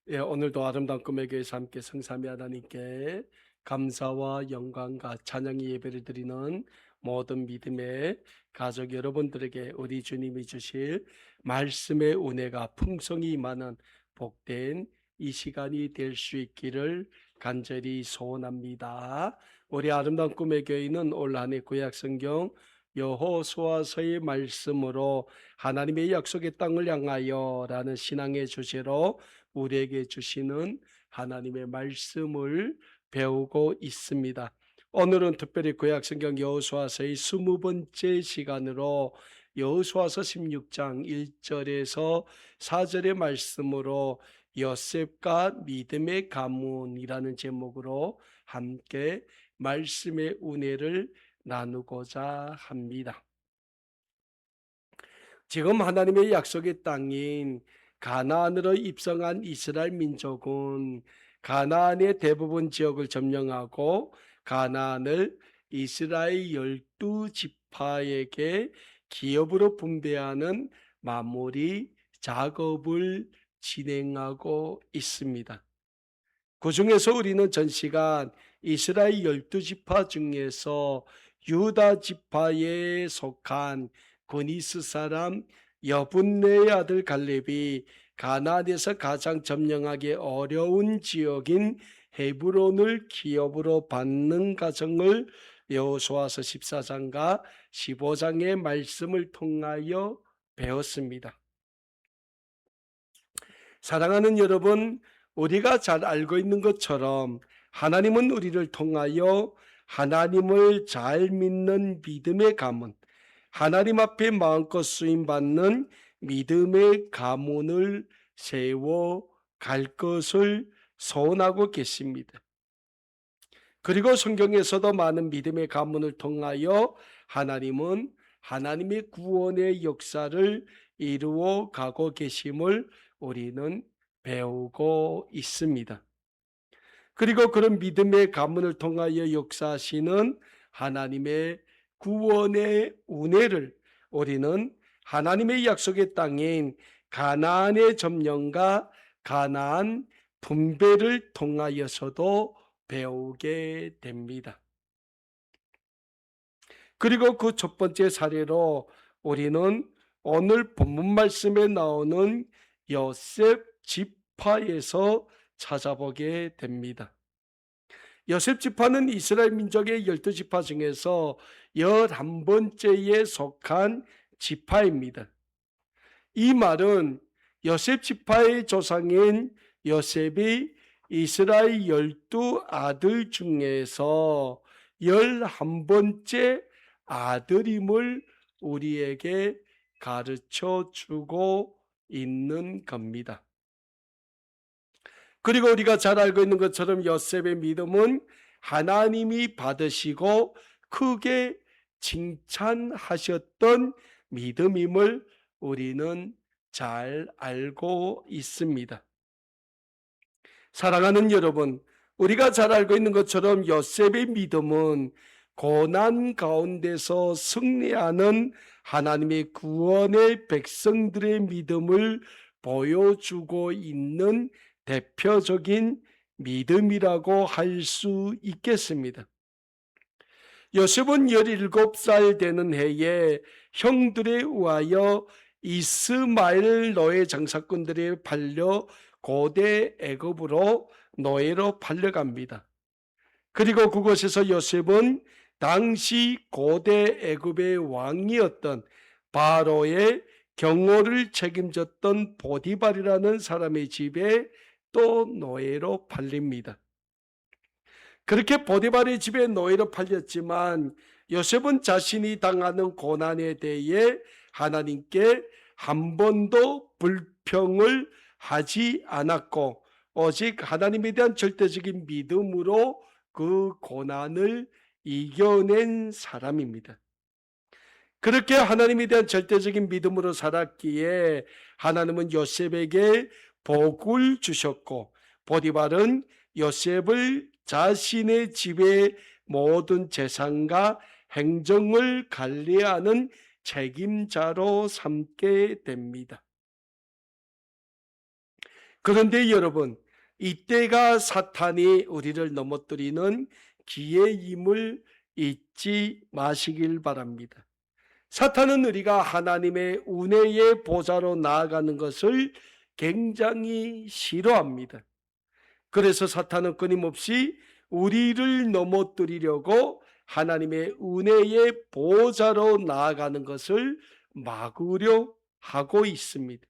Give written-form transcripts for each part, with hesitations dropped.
예, 오늘도 아름다운 꿈의 교회에서 함께 성삼위 하나님께 감사와 영광과 찬양의 예배를 드리는 모든 믿음의 가족 여러분들에게 우리 주님이 주실 말씀의 은혜가 풍성히 임하는 복된 이 시간이 될 수 있기를 간절히 소원합니다. 우리 아름다운 꿈의 교회는 올 한 해 구약 성경 여호수아서의 말씀으로 하나님의 약속의 땅을 향하여라는 신앙의 주제로 우리에게 주시는 하나님의 말씀을 배우고 있습니다. 오늘은 특별히 구약성경 여호수아서의 20번째 시간으로 여호수아서 16장 1절에서 4절의 말씀으로 요셉과 믿음의 가문이라는 제목으로 함께 말씀의 은혜를 나누고자 합니다. 지금 하나님의 약속의 땅인 가나안으로 입성한 이스라엘 민족은 가나안의 대부분 지역을 점령하고 가나안을 이스라엘 12지파에게 기업으로 분배하는 마무리 작업을 진행하고 있습니다. 그 중에서 우리는 전 시간 이스라엘 12지파 중에서 유다 지파에 속한 고니스 사람 여분네의 아들 갈렙이 가나안에서 가장 점령하기 어려운 지역인 헤브론을 기업으로 받는 과정을 여호수아서 14장과 15장의 말씀을 통하여 배웠습니다. 사랑하는 여러분, 우리가 잘 알고 있는 것처럼 하나님은 우리를 통하여 하나님을 잘 믿는 믿음의 가문, 하나님 앞에 마음껏 쓰임받는 믿음의 가문을 세워 갈 것을 소원하고 계십니다. 그리고 성경에서도 많은 믿음의 가문을 통하여 하나님은 하나님의 구원의 역사를 이루어 가고 계심을 우리는 배우고 있습니다. 그리고 그런 믿음의 가문을 통하여 역사하시는 하나님의 구원의 은혜를 우리는 하나님의 약속의 땅인 가나안의 점령과 가나안 분배를 통하여서도 배우게 됩니다. 그리고 그 첫 번째 사례로 우리는 오늘 본문 말씀에 나오는 요셉 지파에서 찾아보게 됩니다. 요셉 지파는 이스라엘 민족의 12지파 중에서 11번째에 속한 지파입니다. 이 말은 요셉 지파의 조상인 요셉이 이스라엘 12아들 중에서 11번째 아들임을 우리에게 가르쳐 주고 있는 겁니다. 그리고 우리가 잘 알고 있는 것처럼 요셉의 믿음은 하나님이 받으시고 크게 칭찬하셨던 믿음임을 우리는 잘 알고 있습니다. 사랑하는 여러분, 우리가 잘 알고 있는 것처럼 요셉의 믿음은 고난 가운데서 승리하는 하나님의 구원의 백성들의 믿음을 보여주고 있는 대표적인 믿음이라고 할 수 있겠습니다. 요셉은 17살 되는 해에 형들에 의하여 이스마엘 노예 장사꾼들에 팔려 고대 애굽으로 노예로 팔려갑니다. 그리고 그곳에서 요셉은 당시 고대 애굽의 왕이었던 바로의 경호를 책임졌던 보디발이라는 사람의 집에 또 노예로 팔립니다. 그렇게 보디발의 집에 노예로 팔렸지만 요셉은 자신이 당하는 고난에 대해 하나님께 한 번도 불평을 하지 않았고 오직 하나님에 대한 절대적인 믿음으로 그 고난을 이겨낸 사람입니다. 그렇게 하나님에 대한 절대적인 믿음으로 살았기에 하나님은 요셉에게 복을 주셨고 보디발은 요셉을 자신의 집의 모든 재산과 행정을 관리하는 책임자로 삼게 됩니다. 그런데 여러분, 이때가 사탄이 우리를 넘어뜨리는 기회임을 잊지 마시길 바랍니다. 사탄은 우리가 하나님의 은혜의 보좌로 나아가는 것을 굉장히 싫어합니다. 그래서 사탄은 끊임없이 우리를 넘어뜨리려고 하나님의 은혜의 보좌로 나아가는 것을 막으려 하고 있습니다.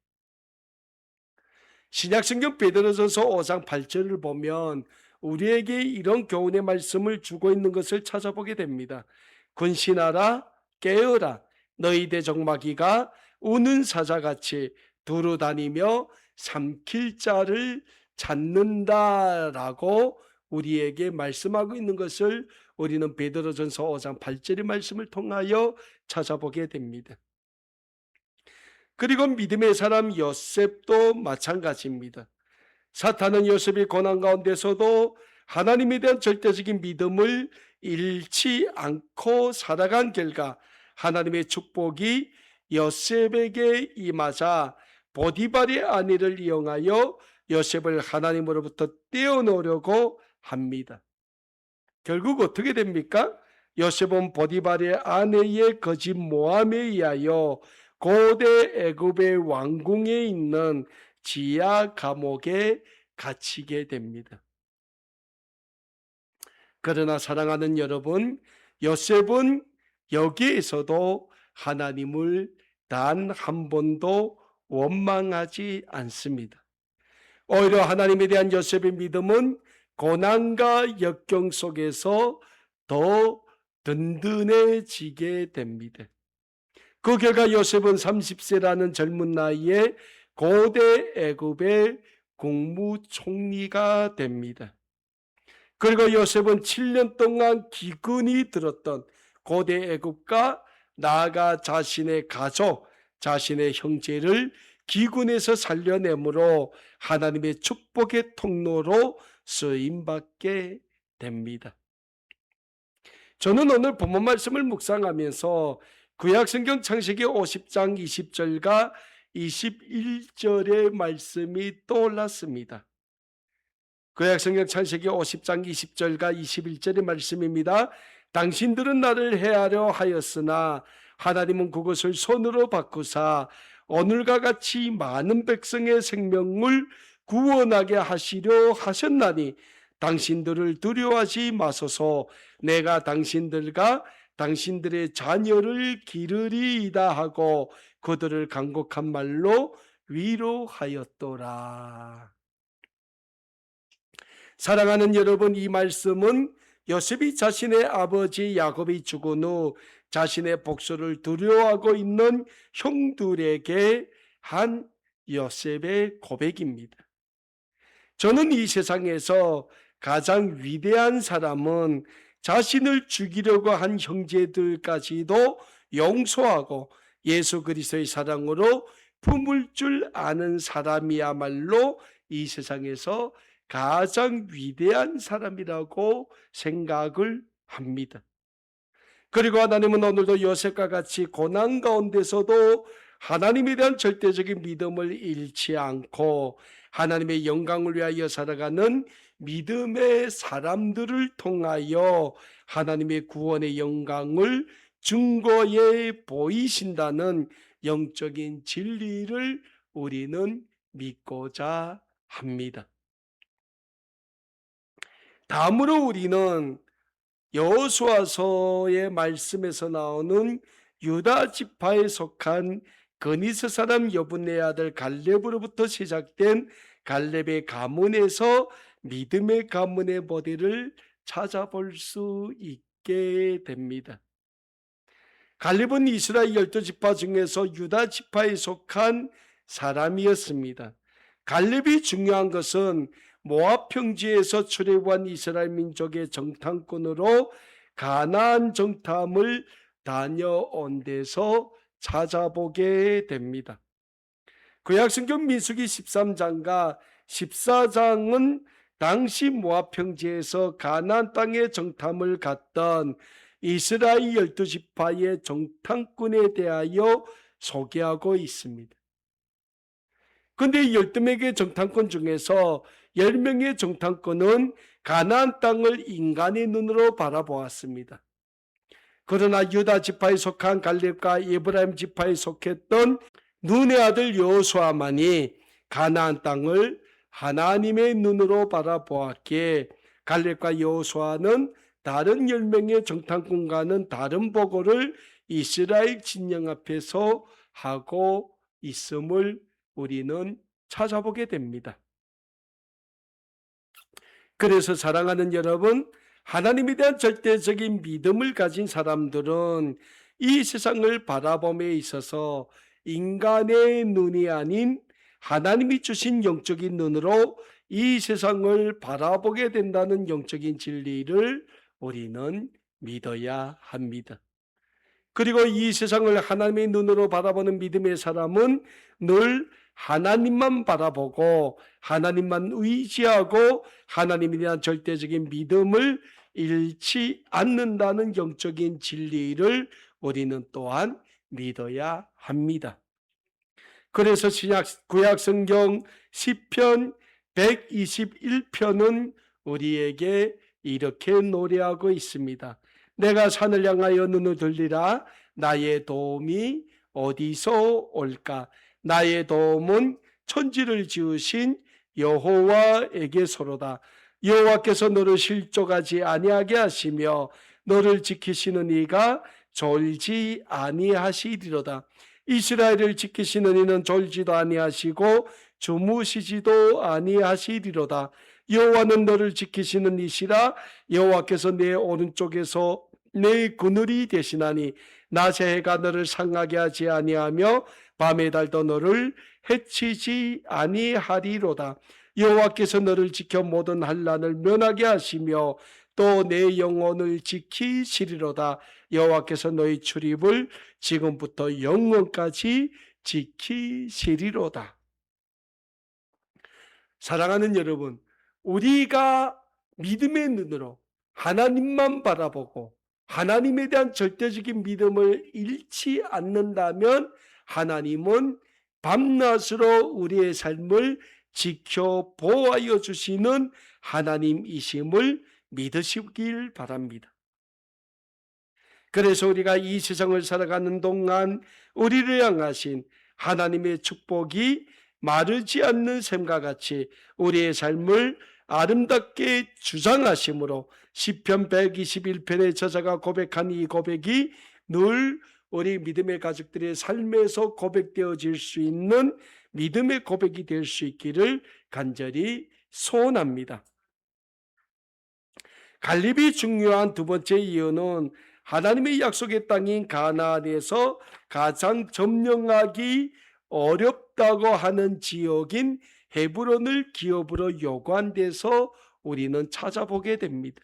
신약성경 베드로전서 5장 8절을 보면 우리에게 이런 교훈의 말씀을 주고 있는 것을 찾아보게 됩니다. 근신하라, 깨어라, 너희 대적마귀가 우는 사자같이 두루 다니며 삼킬 자를 찾는다라고 우리에게 말씀하고 있는 것을 우리는 베드로전서 5장 8절의 말씀을 통하여 찾아보게 됩니다. 그리고 믿음의 사람 요셉도 마찬가지입니다. 사탄은 요셉이 고난 가운데서도 하나님에 대한 절대적인 믿음을 잃지 않고 살아간 결과 하나님의 축복이 요셉에게 임하자 보디발의 아내를 이용하여 요셉을 하나님으로부터 떼어놓으려고 합니다. 결국 어떻게 됩니까? 요셉은 보디발의 아내의 거짓 모함에 의하여 고대 애굽의 왕궁에 있는 지하 감옥에 갇히게 됩니다. 그러나 사랑하는 여러분, 요셉은 여기에서도 하나님을 단 한 번도 원망하지 않습니다. 오히려 하나님에 대한 요셉의 믿음은 고난과 역경 속에서 더 든든해지게 됩니다. 그 결과 요셉은 30세라는 젊은 나이에 고대 애굽의 국무총리가 됩니다. 그리고 요셉은 7년 동안 기근이 들었던 고대 애굽과 나아가 자신의 가족, 자신의 형제를 기근에서 살려내므로 하나님의 축복의 통로로 쓰임받게 됩니다. 저는 오늘 본문 말씀을 묵상하면서 구약성경 창세기 50장 20절과 21절의 말씀이 떠올랐습니다. 구약성경 창세기 50장 20절과 21절의 말씀입니다. 당신들은 나를 해하려 하였으나 하나님은 그것을 손으로 바꾸사 오늘과 같이 많은 백성의 생명을 구원하게 하시려 하셨나니 당신들을 두려워하지 마소서. 내가 당신들과 당신들의 자녀를 기르리이다 하고 그들을 간곡한 말로 위로하였더라. 사랑하는 여러분, 이 말씀은 요셉이 자신의 아버지 야곱이 죽은 후 자신의 복수를 두려워하고 있는 형들에게 한 요셉의 고백입니다. 저는 이 세상에서 가장 위대한 사람은 자신을 죽이려고 한 형제들까지도 용서하고 예수 그리스도의 사랑으로 품을 줄 아는 사람이야말로 이 세상에서 가장 위대한 사람이라고 생각을 합니다. 그리고 하나님은 오늘도 요셉과 같이 고난 가운데서도 하나님에 대한 절대적인 믿음을 잃지 않고 하나님의 영광을 위하여 살아가는 믿음의 사람들을 통하여 하나님의 구원의 영광을 증거해 보이신다는 영적인 진리를 우리는 믿고자 합니다. 다음으로 우리는 여호수아서의 말씀에서 나오는 유다 지파에 속한 그니스 사람 여분네 아들 갈렙으로부터 시작된 갈렙의 가문에서 믿음의 가문의 모델을 찾아볼 수 있게 됩니다. 갈렙은 이스라엘 12지파 중에서 유다 지파에 속한 사람이었습니다. 갈렙이 중요한 것은 모압 평지에서 출애굽한 이스라엘 민족의 정탐꾼으로 가나안 정탐을 다녀온 데서 찾아보게 됩니다. 구약성경 민수기 13장과 14장은 당시 모압 평지에서 가나안 땅의 정탐을 갔던 이스라엘 12지파의 정탐꾼에 대하여 소개하고 있습니다. 근데 12명의 정탐꾼 중에서 10명의 정탐꾼은 가나안 땅을 인간의 눈으로 바라보았습니다. 그러나 유다 지파에 속한 갈렙과 에브라임 지파에 속했던 눈의 아들 여호수아만이 가나안 땅을 하나님의 눈으로 바라보았기에 갈렙과 여호수아는 다른 10명의 정탐꾼과는 다른 보고를 이스라엘 진영 앞에서 하고 있음을 우리는 찾아보게 됩니다. 그래서 사랑하는 여러분, 하나님에 대한 절대적인 믿음을 가진 사람들은 이 세상을 바라봄에 있어서 인간의 눈이 아닌 하나님이 주신 영적인 눈으로 이 세상을 바라보게 된다는 영적인 진리를 우리는 믿어야 합니다. 그리고 이 세상을 하나님의 눈으로 바라보는 믿음의 사람은 늘 하나님만 바라보고 하나님만 의지하고 하나님에 대한 절대적인 믿음을 잃지 않는다는 영적인 진리를 우리는 또한 믿어야 합니다. 그래서 구약 성경 시편 121편은 우리에게 이렇게 노래하고 있습니다. 내가 산을 향하여 눈을 돌리라. 나의 도움이 어디서 올까? 나의 도움은 천지를 지으신 여호와에게서로다. 여호와께서 너를 실족하지 아니하게 하시며 너를 지키시는 이가 졸지 아니하시리로다. 이스라엘을 지키시는 이는 졸지도 아니하시고 주무시지도 아니하시리로다. 여호와는 너를 지키시는 이시라. 여호와께서 내 오른쪽에서 내 그늘이 되시나니 낮의 해가 너를 상하게 하지 아니하며 밤의 달도 너를 해치지 아니하리로다. 여호와께서 너를 지켜 모든 환난을 면하게 하시며 또 내 영혼을 지키시리로다. 여호와께서 너의 출입을 지금부터 영원까지 지키시리로다. 사랑하는 여러분, 우리가 믿음의 눈으로 하나님만 바라보고 하나님에 대한 절대적인 믿음을 잃지 않는다면 하나님은 밤낮으로 우리의 삶을 지켜 보호하여 주시는 하나님이심을 믿으시길 바랍니다. 그래서 우리가 이 세상을 살아가는 동안 우리를 향하신 하나님의 축복이 마르지 않는 샘과 같이 우리의 삶을 아름답게 주장하심으로 시편 121편의 저자가 고백한 이 고백이 늘 우리 믿음의 가족들의 삶에서 고백되어질 수 있는 믿음의 고백이 될 수 있기를 간절히 소원합니다. 갈렙이 중요한 두 번째 이유는 하나님의 약속의 땅인 가나안에서 가장 점령하기 어렵다고 하는 지역인 헤브론을 기업으로 요구한 데서 우리는 찾아보게 됩니다.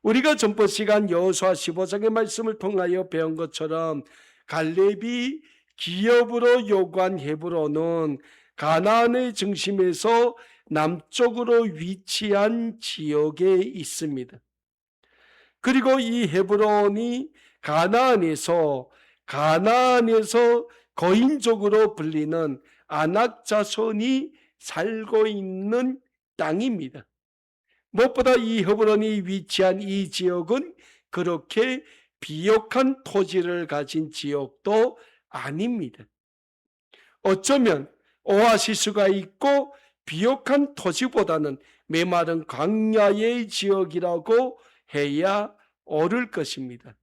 우리가 전번 시간 여호수아 15장의 말씀을 통하여 배운 것처럼 갈렙이 기업으로 요구한 헤브론은 가나안의 중심에서 남쪽으로 위치한 지역에 있습니다. 그리고 이 헤브론이 가나안에서 거인족으로 불리는 아낙 자손이 살고 있는 땅입니다. 무엇보다 이 헤브론이 위치한 이 지역은 그렇게 비옥한 토지를 가진 지역도 아닙니다. 어쩌면 오아시스가 있고 비옥한 토지보다는 메마른 광야의 지역이라고 해야 옳을 것입니다.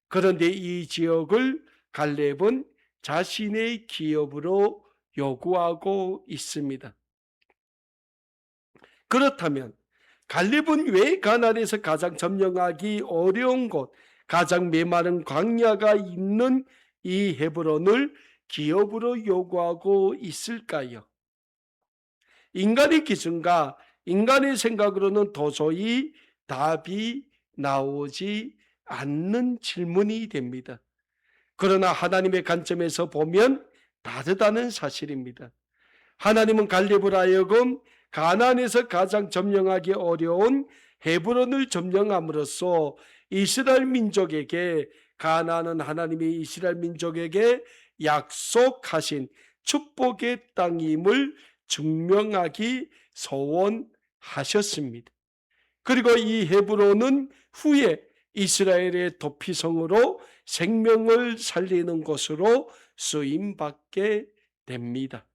그런데 이 지역을 갈렙은 자신의 기업으로 요구하고 있습니다. 그렇다면 갈렙은 왜 가나안에서 가장 점령하기 어려운 곳, 가장 메마른 광야가 있는 이 헤브론을 기업으로 요구하고 있을까요? 인간의 기준과 인간의 생각으로는 도저히 답이 나오지 않는 질문이 됩니다. 그러나 하나님의 관점에서 보면 다르다는 사실입니다. 하나님은 갈렙을 하여금 가나안에서 가장 점령하기 어려운 헤브론을 점령함으로써 이스라엘 민족에게 가나안은 하나님이 이스라엘 민족에게 약속하신 축복의 땅임을 증명하기 소원하셨습니다. 그리고 이 헤브론은 후에 이스라엘의 도피성으로 생명을 살리는 곳으로 쓰임받게 됩니다.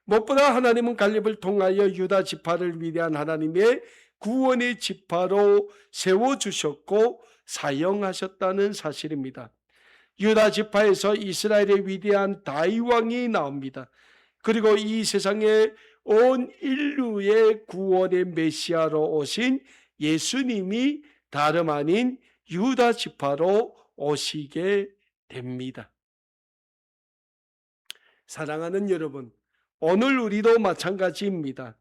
무엇보다 하나님은 갈렙을 통하여 유다 지파를 위대한 하나님의 구원의 지파로 세워주셨고 사용하셨다는 사실입니다. 유다 지파에서 이스라엘의 위대한 다윗 왕이 나옵니다. 그리고 이 세상에 온 인류의 구원의 메시아로 오신 예수님이 다름 아닌 유다 지파로 오시게 됩니다. 사랑하는 여러분, 오늘 우리도 마찬가지입니다.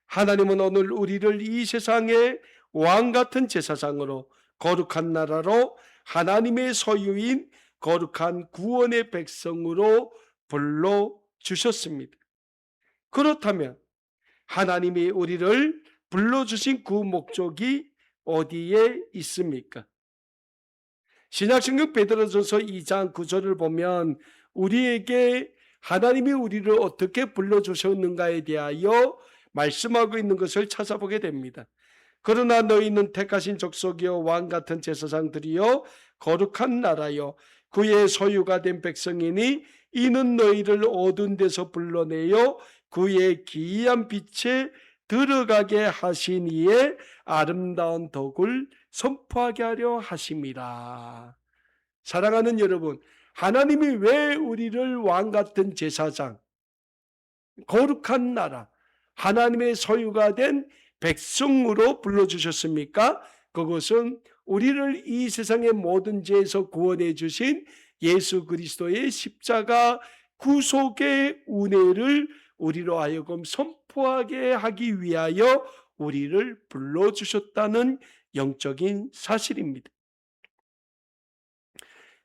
하나님은 오늘 우리를 이 세상의 왕 같은 제사장으로, 거룩한 나라로, 하나님의 소유인 거룩한 구원의 백성으로 불러주셨습니다. 그렇다면 하나님이 우리를 불러주신 그 목적이 어디에 있습니까? 신약성경 베드로전서 2장 9절을 보면 우리에게 하나님이 우리를 어떻게 불러주셨는가에 대하여 말씀하고 있는 것을 찾아보게 됩니다. 그러나 너희는 택하신 족속이요 왕같은 제사장들이요 거룩한 나라요 그의 소유가 된 백성이니 이는 너희를 어두운 데서 불러내어 그의 기이한 빛에 들어가게 하신 이의 아름다운 덕을 선포하게 하려 하심이라. 사랑하는 여러분, 하나님이 왜 우리를 왕같은 제사장, 거룩한 나라, 하나님의 소유가 된 백성으로 불러주셨습니까? 그것은 우리를 이 세상의 모든 죄에서 구원해 주신 예수 그리스도의 십자가 구속의 은혜를 우리로 하여금 선포하게 하기 위하여 우리를 불러주셨다는 영적인 사실입니다.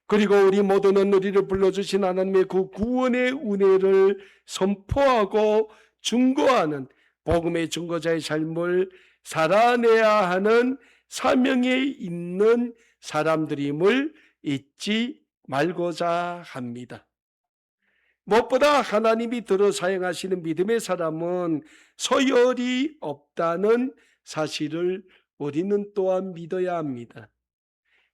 그리고 우리 모두는 우리를 불러주신 하나님의 그 구원의 은혜를 선포하고 증거하는 복음의 증거자의 삶을 살아내야 하는 사명에 있는 사람들임을 잊지 말고자 합니다. 무엇보다 하나님이 들어 사용하시는 믿음의 사람은 서열이 없다는 사실을 우리는 또한 믿어야 합니다.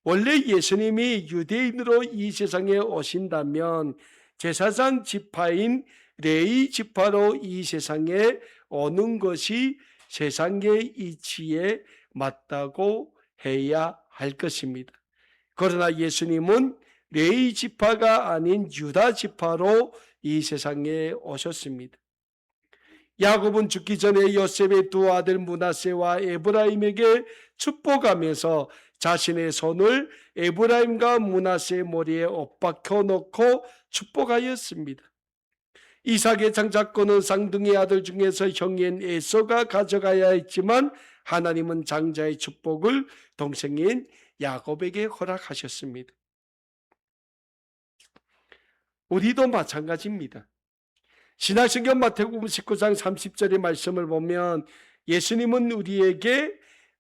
원래 예수님이 유대인으로 이 세상에 오신다면 제사장 지파인 레위 지파로 이 세상에 오는 것이 세상의 이치에 맞다고 해야 할 것입니다. 그러나 예수님은 레위 지파가 아닌 유다 지파로 이 세상에 오셨습니다. 야곱은 죽기 전에 요셉의 두 아들 므낫세와 에브라임에게 축복하면서 자신의 손을 에브라임과 므낫세의 머리에 엇박혀 놓고 축복하였습니다. 이삭의 장자권은 쌍둥이 아들 중에서 형인 에서가 가져가야 했지만 하나님은 장자의 축복을 동생인 야곱에게 허락하셨습니다. 우리도 마찬가지입니다. 신약성경 마태복음 19장 30절의 말씀을 보면 예수님은 우리에게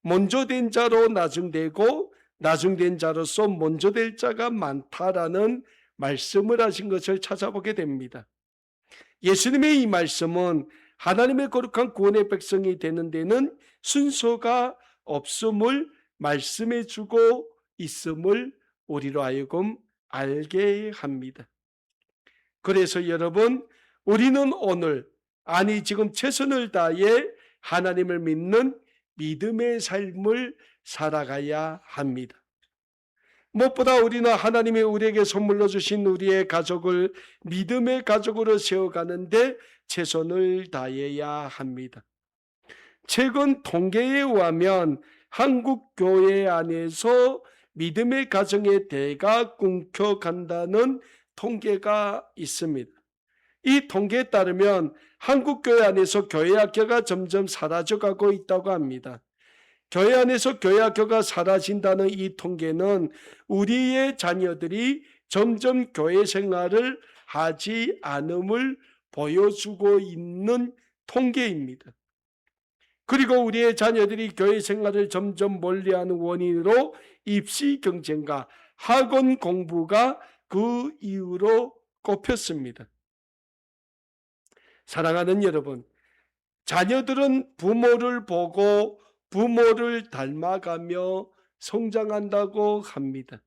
먼저 된 자로 나중되고 나중된 자로서 먼저 될 자가 많다라는 말씀을 하신 것을 찾아보게 됩니다. 예수님의 이 말씀은 하나님의 거룩한 구원의 백성이 되는 데는 순서가 없음을 말씀해 주고 있음을 우리로 하여금 알게 합니다. 그래서 여러분, 우리는 오늘, 아니 지금 최선을 다해 하나님을 믿는 믿음의 삶을 살아가야 합니다. 무엇보다 우리는 하나님이 우리에게 선물로 주신 우리의 가족을 믿음의 가족으로 세워가는데 최선을 다해야 합니다. 최근 통계에 의하면 한국 교회 안에서 믿음의 가정의 대가 끊겨간다는 통계가 있습니다. 이 통계에 따르면 한국 교회 안에서 교회 학교가 점점 사라져가고 있다고 합니다. 교회 안에서 교회 학교가 사라진다는 이 통계는 우리의 자녀들이 점점 교회 생활을 하지 않음을 보여주고 있는 통계입니다. 그리고 우리의 자녀들이 교회 생활을 점점 멀리하는 원인으로 입시 경쟁과 학원 공부가 그 이유로 꼽혔습니다. 사랑하는 여러분, 자녀들은 부모를 보고 부모를 닮아가며 성장한다고 합니다.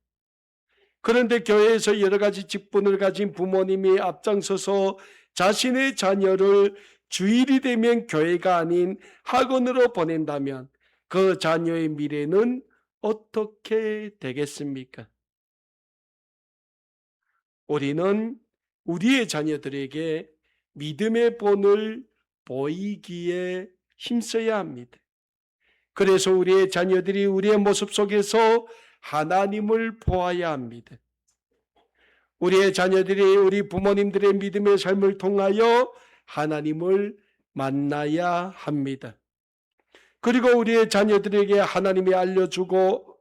그런데 교회에서 여러 가지 직분을 가진 부모님이 앞장서서 자신의 자녀를 주일이 되면 교회가 아닌 학원으로 보낸다면 그 자녀의 미래는 어떻게 되겠습니까? 우리는 우리의 자녀들에게 믿음의 본을 보이기에 힘써야 합니다. 그래서 우리의 자녀들이 우리의 모습 속에서 하나님을 보아야 합니다. 우리의 자녀들이 우리 부모님들의 믿음의 삶을 통하여 하나님을 만나야 합니다. 그리고 우리의 자녀들에게 하나님을 알려주고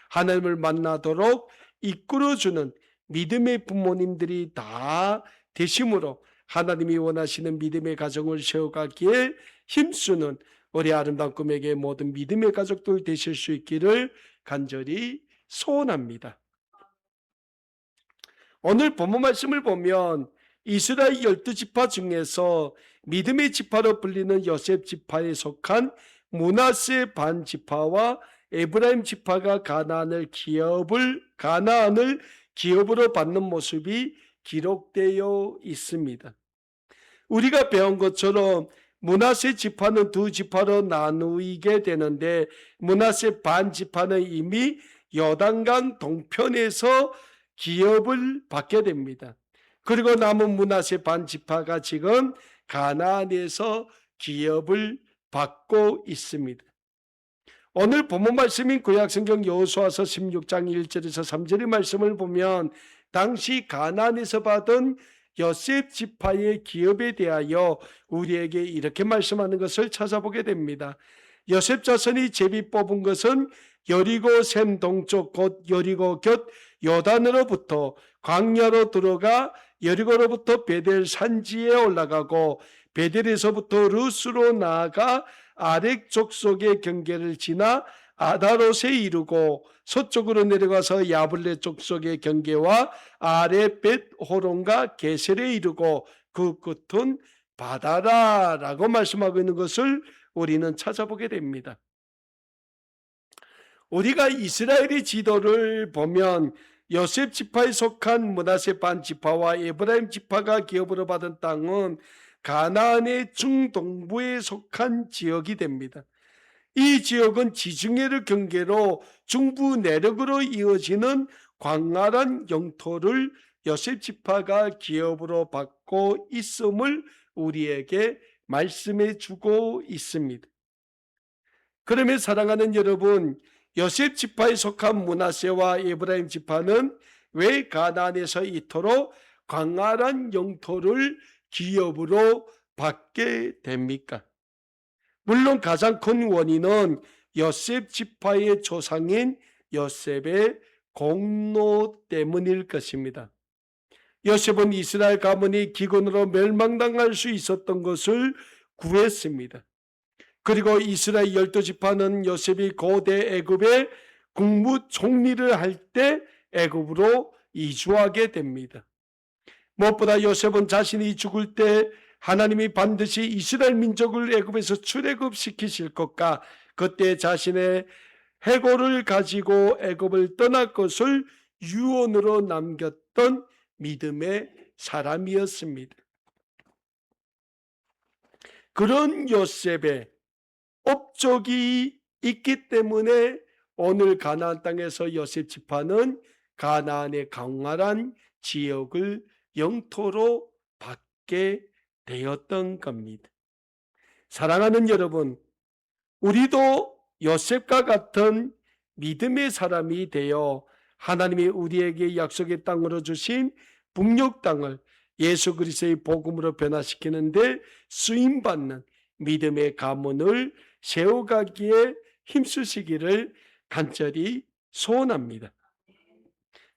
하나님을 만나도록 이끌어주는 믿음의 부모님들이 다 되심으로 하나님이 원하시는 믿음의 가정을 세워가기에 힘쓰는 우리 아름다운 꿈에게 모든 믿음의 가족들 되실 수 있기를 간절히 소원합니다. 오늘 본문 말씀을 보면 이스라엘 12지파 중에서 믿음의 지파로 불리는 요셉 지파에 속한 므낫세 반 지파와 에브라임 지파가 가나안을 기업으로 받는 모습이 기록되어 있습니다. 우리가 배운 것처럼 므낫세 지파는 두 지파로 나누게 되는데 므낫세 반 지파는 이미 요단강 동편에서 기업을 받게 됩니다. 그리고 남은 므낫세 반 지파가 지금 가나안에서 기업을 받고 있습니다. 오늘 본문 말씀인 구약성경 여호수아서 16장 1절에서 3절의 말씀을 보면 당시 가나안에서 받은 요셉 지파의 기업에 대하여 우리에게 이렇게 말씀하는 것을 찾아보게 됩니다. 요셉 자손이 제비 뽑은 것은 여리고 샘 동쪽 곧 여리고 곁 요단으로부터 광야로 들어가 여리고로부터 베델 산지에 올라가고 베델에서부터 루스로 나아가 아렉 족속의 경계를 지나 아다롯에 이르고 서쪽으로 내려가서 야블레 족속의 경계와 아래 벳 호론과 게셀에 이르고 그 끝은 바다라라고 말씀하고 있는 것을 우리는 찾아보게 됩니다. 우리가 이스라엘의 지도를 보면 요셉 지파에 속한 므낫세 반 지파와 에브라임 지파가 기업으로 받은 땅은 가나안의 중동부에 속한 지역이 됩니다. 이 지역은 지중해를 경계로 중부 내륙으로 이어지는 광활한 영토를 요셉 지파가 기업으로 받고 있음을 우리에게 말씀해 주고 있습니다. 그러면 사랑하는 여러분, 요셉 지파에 속한 므낫세와 에브라임 지파는 왜 가나안에서 이토록 광활한 영토를 기업으로 받게 됩니까? 물론 가장 큰 원인은 요셉 지파의 조상인 요셉의 공로 때문일 것입니다. 요셉은 이스라엘 가문이 기근으로 멸망당할 수 있었던 것을 구했습니다. 그리고 이스라엘 12지파는 요셉이 고대 애굽의 국무총리를 할 때 애굽으로 이주하게 됩니다. 무엇보다 요셉은 자신이 죽을 때 하나님이 반드시 이스라엘 민족을 애굽에서 출애굽시키실 것과 그때 자신의 해골을 가지고 애굽을 떠날 것을 유언으로 남겼던 믿음의 사람이었습니다. 그런 요셉의 업적이 있기 때문에 오늘 가나안 땅에서 요셉 지파는 가나안의 광활한 지역을 영토로 받게 되었던 겁니다. 사랑하는 여러분, 우리도 요셉과 같은 믿음의 사람이 되어 하나님이 우리에게 약속의 땅으로 주신 북녘 땅을 예수 그리스도의 복음으로 변화시키는데 쓰임받는 믿음의 가문을 세워가기에 힘쓰시기를 간절히 소원합니다.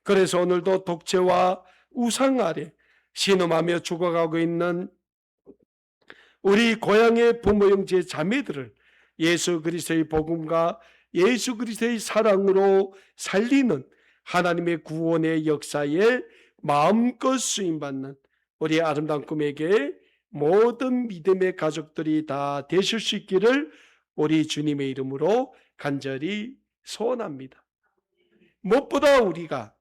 그래서 오늘도 독재와 우상 아래 신음하며 죽어가고 있는 우리 고향의 부모 형제 자매들을 예수 그리스도의 복음과 예수 그리스도의 사랑으로 살리는 하나님의 구원의 역사에 마음껏 쓰임받는 우리의 아름다운 꿈에게 모든 믿음의 가족들이 다 되실 수 있기를 우리 주님의 이름으로 간절히 소원합니다. 무엇보다 우리가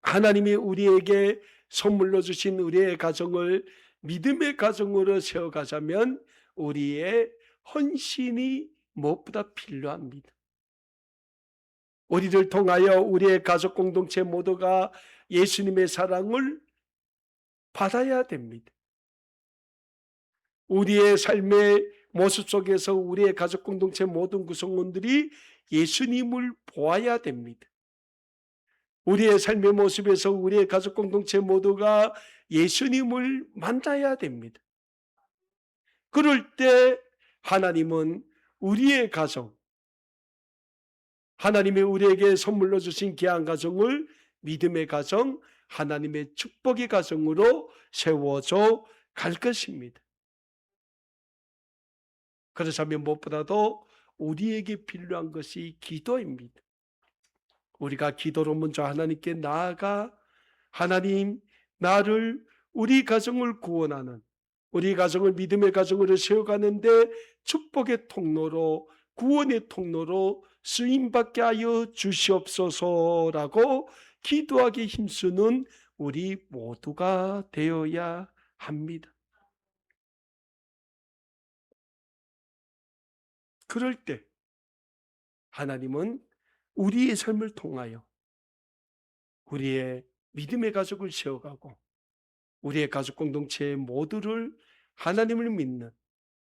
하나님이 우리에게 선물로 주신 우리의 가정을 믿음의 가정으로 세워가자면 우리의 헌신이 무엇보다 필요합니다. 우리를 통하여 우리의 가족 공동체 모두가 예수님의 사랑을 받아야 됩니다. 우리의 삶의 모습 속에서 우리의 가족 공동체 모든 구성원들이 예수님을 보아야 됩니다. 우리의 삶의 모습에서 우리의 가족 공동체 모두가 예수님을 만나야 됩니다. 그럴 때 하나님은 우리의 가정, 하나님이 우리에게 선물로 주신 귀한 가정을 믿음의 가정, 하나님의 축복의 가정으로 세워져 갈 것입니다. 그렇다면 무엇보다도 우리에게 필요한 것이 기도입니다. 우리가 기도로 먼저 하나님께 나아가 하나님, 나를 우리 가정을 구원하는, 우리 가정을 믿음의 가정으로 세워가는데 축복의 통로로, 구원의 통로로 쓰임받게 하여 주시옵소서라고 기도하기 힘쓰는 우리 모두가 되어야 합니다. 그럴 때 하나님은 우리의 삶을 통하여 우리의 믿음의 가족을 세워가고 우리의 가족 공동체 모두를 하나님을 믿는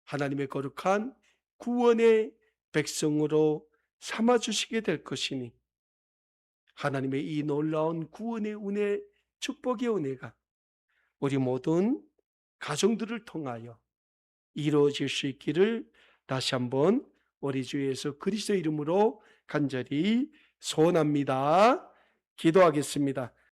하나님의 거룩한 구원의 백성으로 삼아주시게 될 것이니 하나님의 이 놀라운 구원의 은혜, 축복의 은혜가 우리 모든 가정들을 통하여 이루어질 수 있기를 다시 한번 우리 주 예수 그리스도 이름으로 간절히 소원합니다. 기도하겠습니다.